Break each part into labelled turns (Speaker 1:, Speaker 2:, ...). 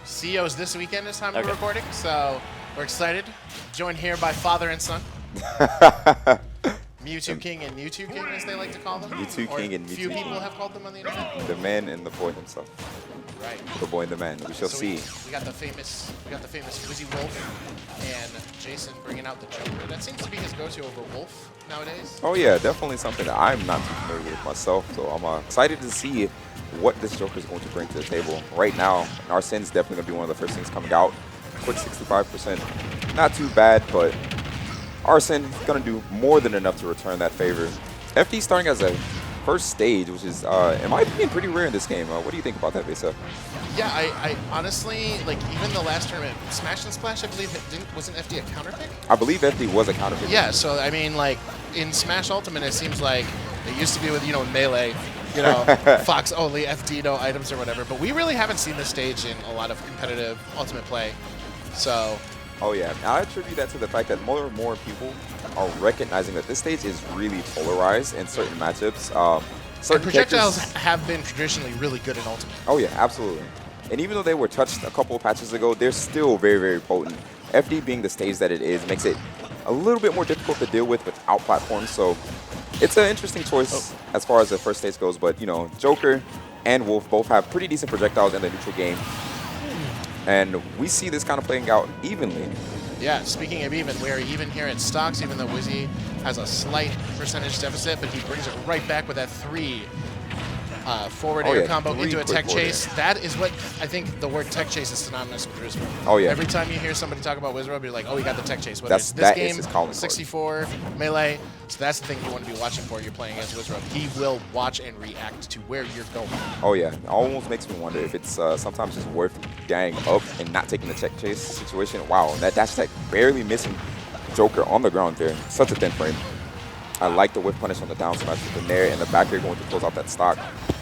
Speaker 1: CEO's this weekend this time we're recording, so we're excited. Joined here by father and son. Mew2King and Mew2King, as they like to call them.
Speaker 2: Mew2King and Mew2King.
Speaker 1: Few people have called them on the internet.
Speaker 2: The man and the boy himself.
Speaker 1: Right.
Speaker 2: The boy and the man. We shall see.
Speaker 1: We got the famous Wizzrobe and Jason bringing out the Joker. That seems to be his go-to over Wolf nowadays.
Speaker 2: Oh yeah, definitely something that I'm not too familiar with myself. So I'm excited to see what this Joker is going to bring to the table. Right now, Arsene's definitely going to be one of the first things coming out. Quick 65%. Not too bad, but Arsene is going to do more than enough to return that favor. FD starting as a first stage, which is, in my opinion, pretty rare in this game. What do you think about that, Vesa?
Speaker 1: Yeah, I honestly, like, even the last tournament, Smash and Splash, I believe, wasn't FD a counter pick?
Speaker 2: I believe FD was a counter pick.
Speaker 1: Yeah, so, I mean, like, in Smash Ultimate, it seems like it used to be with, Melee, Fox only, FD, no items or whatever. But we really haven't seen this stage in a lot of competitive Ultimate play. So.
Speaker 2: Oh, yeah. I attribute that to the fact that more and more people are recognizing that this stage is really polarized in certain matchups. Certain
Speaker 1: projectiles have been traditionally really good in Ultimate.
Speaker 2: Oh, yeah, absolutely. And even though they were touched a couple of patches ago, they're still very, very potent. FD being the stage that it is makes it a little bit more difficult to deal with without platforms. So it's an interesting choice as far as the first stage goes. But, Joker and Wolf both have pretty decent projectiles in the neutral game. And we see this kind of playing out evenly.
Speaker 1: Yeah, speaking of even, we're even here at stocks, even though Wizzy has a slight percentage deficit, but he brings it right back with that 3 forward air combo into a tech chase. That is what I think the word tech chase is synonymous with Wizzrobe.
Speaker 2: Oh, yeah.
Speaker 1: Every time you hear somebody talk about Wizzrobe, you're like, oh, he got the tech chase. Whether it's
Speaker 2: that
Speaker 1: this
Speaker 2: is
Speaker 1: game, 64, Melee. So that's the thing you want to be watching for. You're playing against Wizzrobe. He will watch and react to where you're going.
Speaker 2: Oh, yeah. It almost makes me wonder if it's sometimes just worth gang up and not taking the tech chase situation. Wow, that dash tech barely missing Joker on the ground there. Such a thin frame. I like the whip punish on the down smash with the nair and the back air going to close out that stock.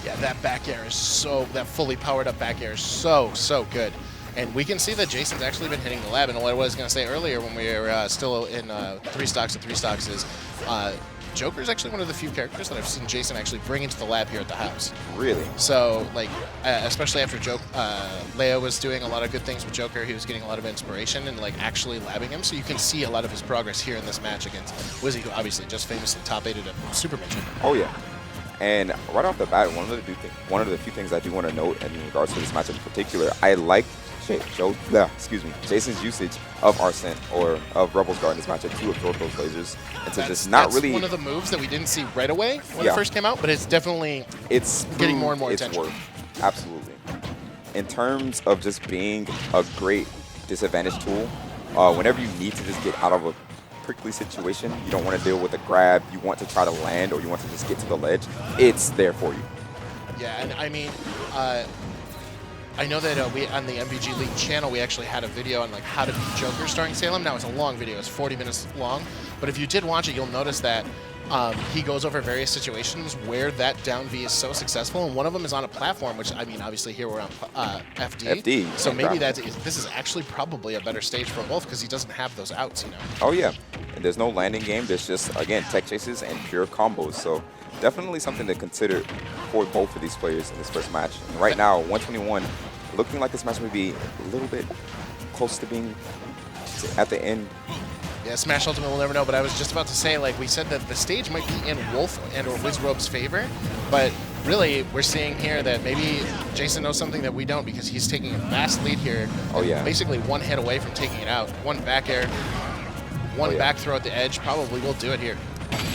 Speaker 1: Yeah, that back air is that fully powered up back air is so good. And we can see that Jason's actually been hitting the lab. And what I was going to say earlier when we were still in 3 stocks and 3 stocks is Joker's actually one of the few characters that I've seen Jason actually bring into the lab here at the house.
Speaker 2: Really?
Speaker 1: So, like, especially after Leo was doing a lot of good things with Joker, he was getting a lot of inspiration and, like, actually labbing him. So you can see a lot of his progress here in this match against Wizzy, who obviously just famously top-8'd a Super Major.
Speaker 2: Oh, yeah. And right off the bat, one of the few things I do want to note in regards to this matchup in particular, I like Jason's usage of Arsene or of Rebel's Guard in this matchup to absorb those lasers and to just not really.
Speaker 1: That's one of the moves that we didn't see right away when it first came out, but it's definitely getting more and more attention.
Speaker 2: Absolutely. In terms of just being a great disadvantage tool, whenever you need to just get out of a prickly situation, you don't want to deal with a grab, you want to try to land, or you want to just get to the ledge, it's there for you.
Speaker 1: Yeah, and I mean, I know that we on the MVG League channel, we actually had a video on like how to beat Joker starring Salem. Now it's a long video, it's 40 minutes long, but if you did watch it, you'll notice that he goes over various situations where that down V is so successful, and one of them is on a platform, which, I mean, obviously here we're on FD. So maybe this is actually probably a better stage for both because he doesn't have those outs,
Speaker 2: Oh, yeah. And there's no landing game. There's just, again, tech chases and pure combos. So definitely something to consider for both of these players in this first match. And right now, 121, looking like this match may be a little bit close to being at the end.
Speaker 1: Yeah, Smash Ultimate, we'll never know, but I was just about to say, like, we said that the stage might be in Wolf and or Wizzrobe's favor, but really, we're seeing here that maybe Jason knows something that we don't because he's taking a vast lead here.
Speaker 2: Oh, yeah.
Speaker 1: Basically one hit away from taking it out. One back air, one back throw at the edge probably will do it here.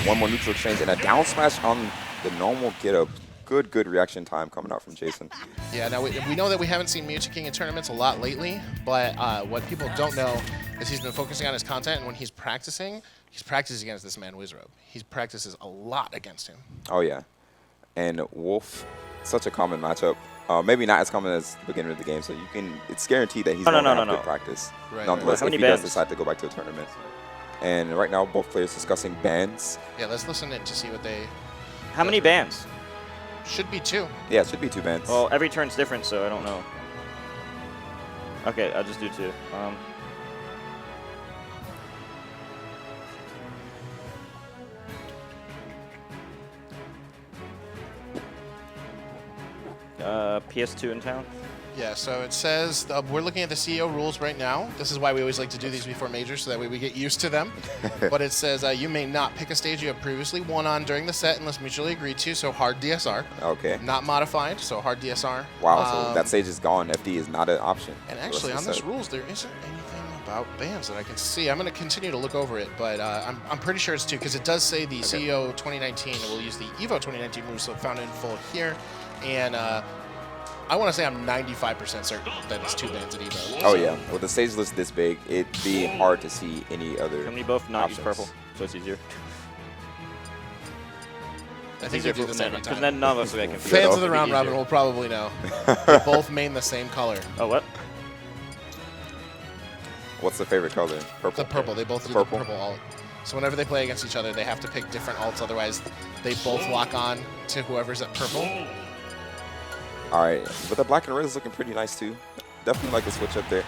Speaker 2: One more neutral exchange and a down smash on the normal get-up. Good reaction time coming out from Jason.
Speaker 1: Yeah, now we know that we haven't seen Mew2King in tournaments a lot lately, but what people don't know is he's been focusing on his content, and when he's practicing against this man, Wizzrobe. He practices a lot against him.
Speaker 2: Oh, yeah. And Wolf, such a common matchup. Maybe not as common as the beginning of the game, so it's guaranteed that he's going to have good practice.
Speaker 1: Right,
Speaker 2: nonetheless, if he does decide to go back to a tournament. And right now, both players discussing bans.
Speaker 1: Yeah, let's listen in to see what they...
Speaker 3: How many bans?
Speaker 1: Should be 2.
Speaker 2: Yeah, it should be 2 bans.
Speaker 3: Well, every turn's different, so I don't know. Okay, I'll just do 2. PS2 in town.
Speaker 1: Yeah, so it says we're looking at the CEO rules right now. This is why we always like to do these before majors, so that way we get used to them. But it says you may not pick a stage you have previously won on during the set unless mutually agreed to, so hard DSR.
Speaker 2: Okay.
Speaker 1: Not modified, so hard DSR.
Speaker 2: Wow, so that stage is gone. FD is not an option.
Speaker 1: And actually, on this rules, there isn't anything about bans that I can see. I'm going to continue to look over it, but I'm pretty sure it's 2, because it does say the CEO 2019 will use the EVO 2019 moves found in full here, and I want to say I'm 95% certain that it's 2 bans at EVO.
Speaker 2: Oh yeah, with the stage list this big, it'd be hard to see any other
Speaker 3: Can we both not
Speaker 2: options.
Speaker 3: use purple, so it's easier?
Speaker 1: I think they do this every
Speaker 3: Because
Speaker 1: time.
Speaker 3: then none of us will get confused.
Speaker 1: Fans of
Speaker 3: It'll
Speaker 1: the
Speaker 3: be
Speaker 1: round
Speaker 3: easier.
Speaker 1: robin will probably know. They both main the same color.
Speaker 3: Oh, what?
Speaker 2: What's the favorite color? Purple.
Speaker 1: The purple. They both do the purple alt. So whenever they play against each other, they have to pick different alts. Otherwise, they both lock on to whoever's at purple.
Speaker 2: All right, but the black and red is looking pretty nice too. Definitely like the switch up there.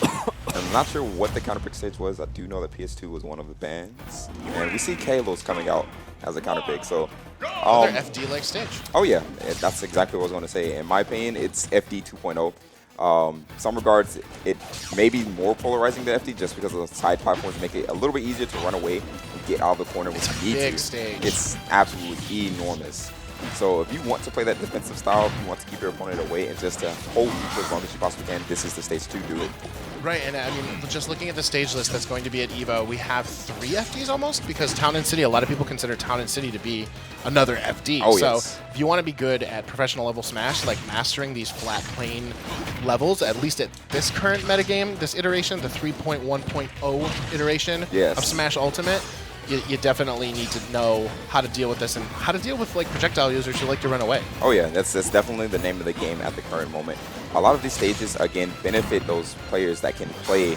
Speaker 2: I'm not sure what the counterpick stage was. I do know that PS2 was one of the bans, and we see Kalos coming out as a counterpick. So,
Speaker 1: Another FD-like stage.
Speaker 2: oh yeah, that's exactly what I was going to say. In my opinion, it's FD 2.0. Some regards, it may be more polarizing than FD just because of the side platforms make it a little bit easier to run away and get out of the corner with speed.
Speaker 1: Big stage.
Speaker 2: It's absolutely enormous. So if you want to play that defensive style, if you want to keep your opponent away and just to hold neutral as long as you possibly can, this is the stage to do it.
Speaker 1: Right, and I mean, just looking at the stage list that's going to be at EVO, we have 3 FDs almost, because Town and City, a lot of people consider Town and City to be another FD.
Speaker 2: Oh,
Speaker 1: so
Speaker 2: yes.
Speaker 1: if you want to be good at professional level Smash, like mastering these flat plane levels, at least at this current metagame, this iteration, the 3.1.0 iteration of Smash Ultimate, you definitely need to know how to deal with this and how to deal with like projectile users who like to run away.
Speaker 2: Oh yeah, that's definitely the name of the game at the current moment. A lot of these stages, again, benefit those players that can play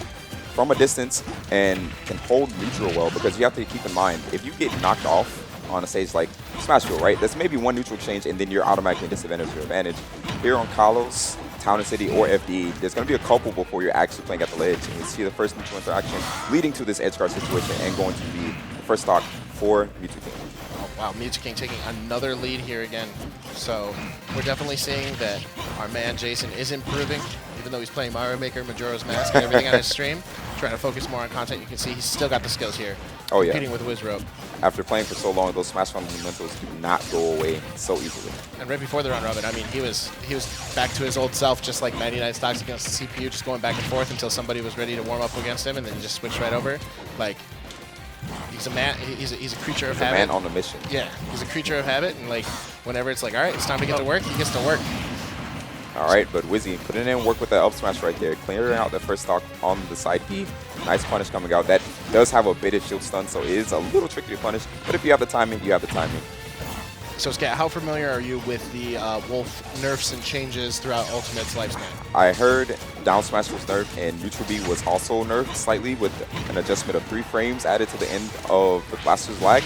Speaker 2: from a distance and can hold neutral well, because you have to keep in mind, if you get knocked off on a stage like Smashville, right, there's maybe one neutral exchange and then you're automatically disadvantaged or advantage. Here on Kalos, Town and City, or FD, there's going to be a couple before you're actually playing at the ledge. And you see the first neutral interaction leading to this edge guard situation and going to be the first stock for Mew2King.
Speaker 1: Oh, wow, Mew2King taking another lead here again. So we're definitely seeing that our man Jason is improving, even though he's playing Mario Maker, Majora's Mask, and everything on his stream. Trying to focus more on content. You can see he's still got the skills here.
Speaker 2: Oh yeah.
Speaker 1: Competing with Wizzrobe.
Speaker 2: After playing for so long, those Smash fundamentals do not go away so easily.
Speaker 1: And right before the round robin, I mean, he was back to his old self, just like 99 stocks against the CPU, just going back and forth until somebody was ready to warm up against him, and then he just switched right over. Like, he's a man. He's a creature of habit.
Speaker 2: A man on a mission.
Speaker 1: Yeah, he's a creature of habit, and like whenever it's like, all right, it's time to get to work, he gets to work.
Speaker 2: All right, but Wizzy putting in work with that up smash right there, clearing out the first stock on the side B. Nice punish coming out. That does have a bit of shield stun, so it is a little tricky to punish. But if you have the timing, you have the timing.
Speaker 1: So, Scat, how familiar are you with the Wolf nerfs and changes throughout Ultimate's lifespan?
Speaker 2: I heard down smash was nerfed, and neutral B was also nerfed slightly with an adjustment of 3 frames added to the end of the blaster's lag.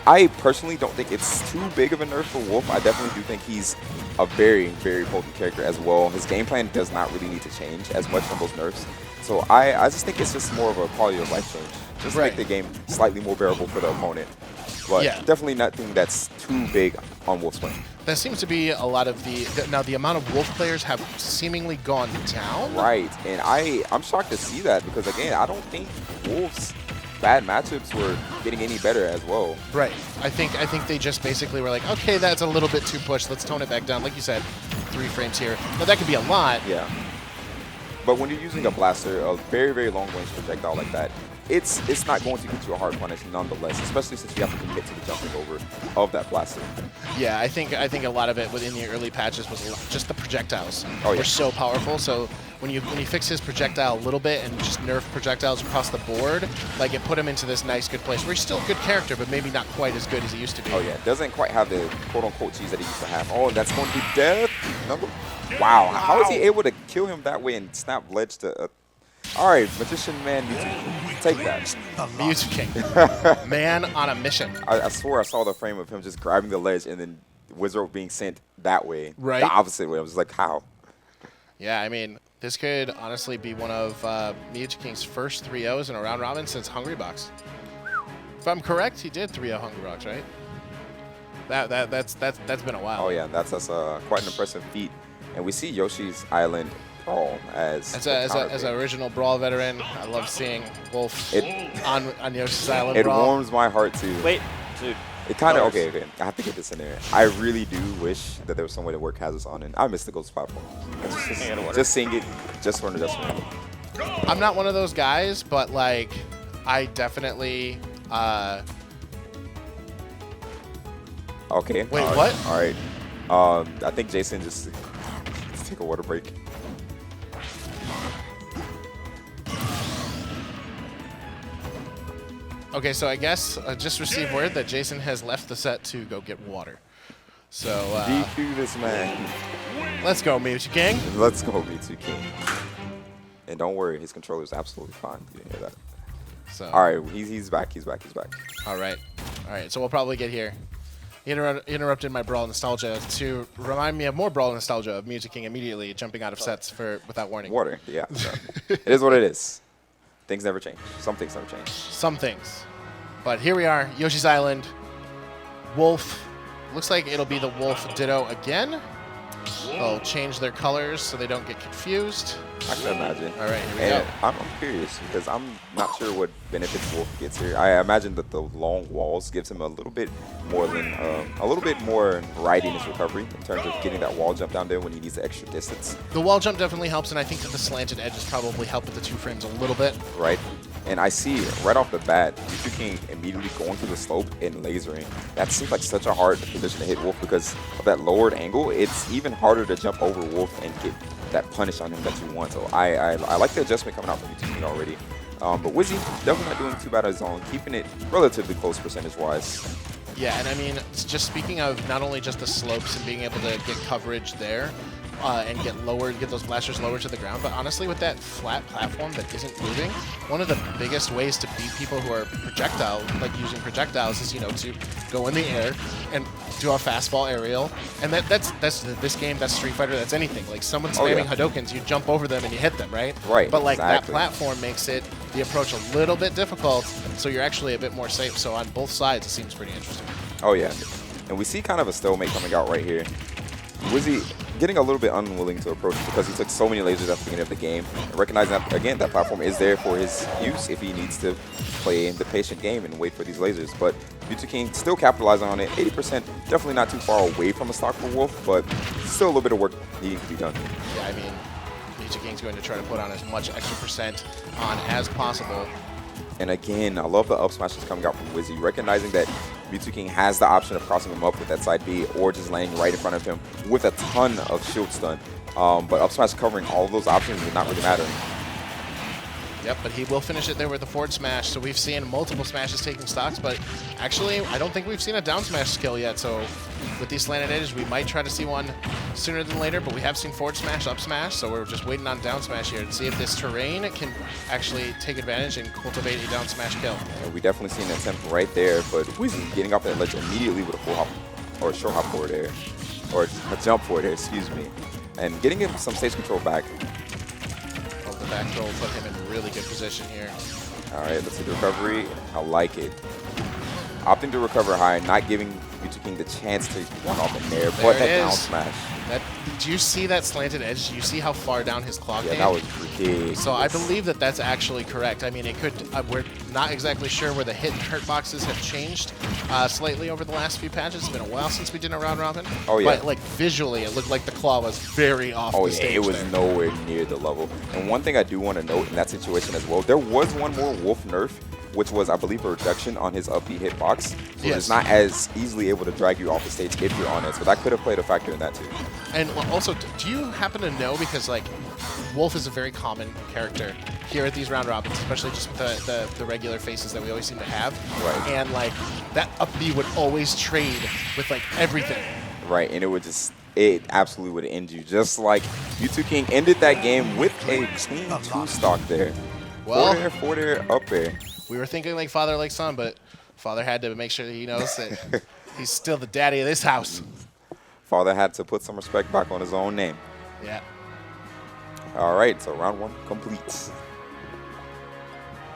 Speaker 2: I personally don't think it's too big of a nerf for Wolf. I definitely do think he's a very, very potent character as well. His game plan does not really need to change as much from those nerfs. So I just think it's just more of a quality of life change. Just to make the game slightly more bearable for the opponent. But definitely nothing that's too big on Wolf's plan.
Speaker 1: That seems to be a lot of the amount of Wolf players have seemingly gone down.
Speaker 2: Right, and I'm shocked to see that, because again, I don't think Wolf's bad matchups were getting any better as well.
Speaker 1: Right. I think they just basically were like, okay, that's a little bit too pushed. Let's tone it back down. Like you said, 3 frames here. Now that could be a lot.
Speaker 2: Yeah. But when you're using a blaster, a very, very long-range projectile like that, it's not going to get you a hard punish nonetheless, especially since you have to commit to the jumping over of that blaster.
Speaker 1: Yeah, I think a lot of it within the early patches was just the projectiles were so powerful. So when you fix his projectile a little bit and just nerf projectiles across the board, like it put him into this nice, good place where he's still a good character, but maybe not quite as good as he used to be.
Speaker 2: Oh yeah, doesn't quite have the quote-unquote cheese that he used to have. Oh, and that's going to be death. Wow, how is he able to kill him that way and snap ledge to... All right, Magician Man, Mew2King, take that.
Speaker 1: Mew2King, man on a mission.
Speaker 2: I swear I saw the frame of him just grabbing the ledge and then Wizzrobe being sent that way, the opposite way. I was like, how?
Speaker 1: Yeah, I mean, this could honestly be one of Mew2King's first 3-0s in a round robin since Hungry Box. If I'm correct, he did 3-0 Hungry Box, right? That's been a while.
Speaker 2: Oh yeah, that's quite an impressive feat. And we see Yoshi's Island Brawl as
Speaker 1: an original Brawl veteran. I love seeing Wolf on Yoshi's Island
Speaker 2: It
Speaker 1: Brawl.
Speaker 2: warms my heart too.
Speaker 3: Wait, dude.
Speaker 2: It kind of, okay, I have to get this in there. I really do wish that there was some way to work Hazard's on, and I miss the Ghost platform. Just seeing it, just for the
Speaker 1: I'm not one of those guys, but like, I definitely.
Speaker 2: Okay.
Speaker 1: Wait, what?
Speaker 2: All right. I think Jason just let's take a water break.
Speaker 1: Okay, so I guess I just received word that Jason has left the set to go get water. So
Speaker 2: DQ this man.
Speaker 1: let's go, Mew2King.
Speaker 2: Let's go, Mew2King. And don't worry, his controller is absolutely fine. You didn't hear that.
Speaker 1: So
Speaker 2: All right, he's back. He's back.
Speaker 1: all right. So we'll probably get here. He interrupted my Brawl nostalgia to remind me of more Brawl nostalgia of Mew2King immediately jumping out of sets without warning.
Speaker 2: Water, yeah. So it is what it is. Things never change. Some things never change.
Speaker 1: Some things. But here we are, Yoshi's Island. Wolf. Looks like it'll be the Wolf Ditto again. They'll change their colors so they don't get confused.
Speaker 2: I can imagine.
Speaker 1: All right, here we
Speaker 2: And
Speaker 1: go.
Speaker 2: I'm curious because I'm not sure what benefits Wolf gets here. I imagine that the long walls gives him a little bit more variety in his recovery in terms of getting that wall jump down there when he needs the extra distance.
Speaker 1: The wall jump definitely helps, and I think that the slanted edges probably help with the 2 frames a little bit.
Speaker 2: Right. And I see right off the bat, Mew2King immediately going through the slope and lasering. That seems like such a hard position to hit Wolf because of that lowered angle. It's even harder to jump over Wolf and get that punish on him that you want. So I like the adjustment coming out from Mew2King already. But Wizzy definitely not doing too bad on his own, keeping it relatively close percentage-wise.
Speaker 1: Yeah, and I mean, just speaking of not only just the slopes and being able to get coverage there, and get those blasters lower to the ground, but honestly with that flat platform that isn't moving, one of the biggest ways to beat people who are using projectiles is, to go in the air and do a fastball aerial. And that's this game, that's Street Fighter, that's anything. Like someone spamming Hadokens, you jump over them and you hit them, right?
Speaker 2: Right.
Speaker 1: But like
Speaker 2: exactly.
Speaker 1: that platform makes the approach a little bit difficult, so you're actually a bit more safe. So on both sides, it seems pretty interesting.
Speaker 2: Oh yeah. And we see kind of a stalemate coming out right here. Wizzy getting a little bit unwilling to approach because he took so many lasers at the beginning of the game. And recognizing that, again, that platform is there for his use if he needs to play in the patient game and wait for these lasers. But Mew2King still capitalizing on it. 80%, definitely not too far away from a stock for Wolf, but still a little bit of work needing to be done.
Speaker 1: Yeah, I mean, Mew2King's going to try to put on as much extra percent on as possible.
Speaker 2: And again, I love the up smashes coming out from Wizzy, recognizing that Mew2King has the option of crossing him up with that side B or just landing right in front of him with a ton of shield stun. But up smash covering all of those options would not really matter.
Speaker 1: Yep, but he will finish it there with a forward smash. So we've seen multiple smashes taking stocks, but actually, I don't think we've seen a down smash skill yet. So with these slanted edges, we might try to see one sooner than later, but we have seen forward smash, up smash, so we're just waiting on down smash here to see if this terrain can actually take advantage and cultivate a down smash kill.
Speaker 2: And we definitely seen an attempt right there, but Wizzy getting off that ledge immediately with a full hop, or a short hop forward there, or a jump forward there, excuse me, and getting him some stage control back.
Speaker 1: Oh, the back throw will put him in really good position here.
Speaker 2: All right, let's see the recovery. I like it. Opting to recover high, not giving Mew2King the chance to run off in there, but that down smash.
Speaker 1: Do you see that slanted edge? Do you see how far down his clock came?
Speaker 2: Yeah, that was ridiculous.
Speaker 1: So I believe that that's actually correct. I mean, it could. We're not exactly sure where the hit and hurt boxes have changed slightly over the last few patches. It's been a while since we did a round robin.
Speaker 2: Oh yeah.
Speaker 1: But like visually, it looked like the claw was very off
Speaker 2: Oh
Speaker 1: the
Speaker 2: yeah,
Speaker 1: stage.
Speaker 2: it was
Speaker 1: there.
Speaker 2: nowhere near the level. And one thing I do want to note in that situation as well, there was one more Wolf nerf, which was, I believe, a reduction on his up B hitbox. So
Speaker 1: Yes.
Speaker 2: it's not as easily able to drag you off the stage if you're on it. So that could have played a factor in that too.
Speaker 1: And also, do you happen to know, because like Wolf is a very common character here at these round robins, especially just with the regular faces that we always seem to have.
Speaker 2: Right.
Speaker 1: And like that up B would always trade with like everything.
Speaker 2: Right, and it absolutely would end you. Just like Mew2King ended that game with a clean 2 stock there.
Speaker 1: Well,
Speaker 2: Forward air, up air.
Speaker 1: we were thinking like father, like son, but father had to make sure that he knows that he's still the daddy of this house.
Speaker 2: Father had to put some respect back on his own name.
Speaker 1: Yeah.
Speaker 2: All right, so round 1 complete.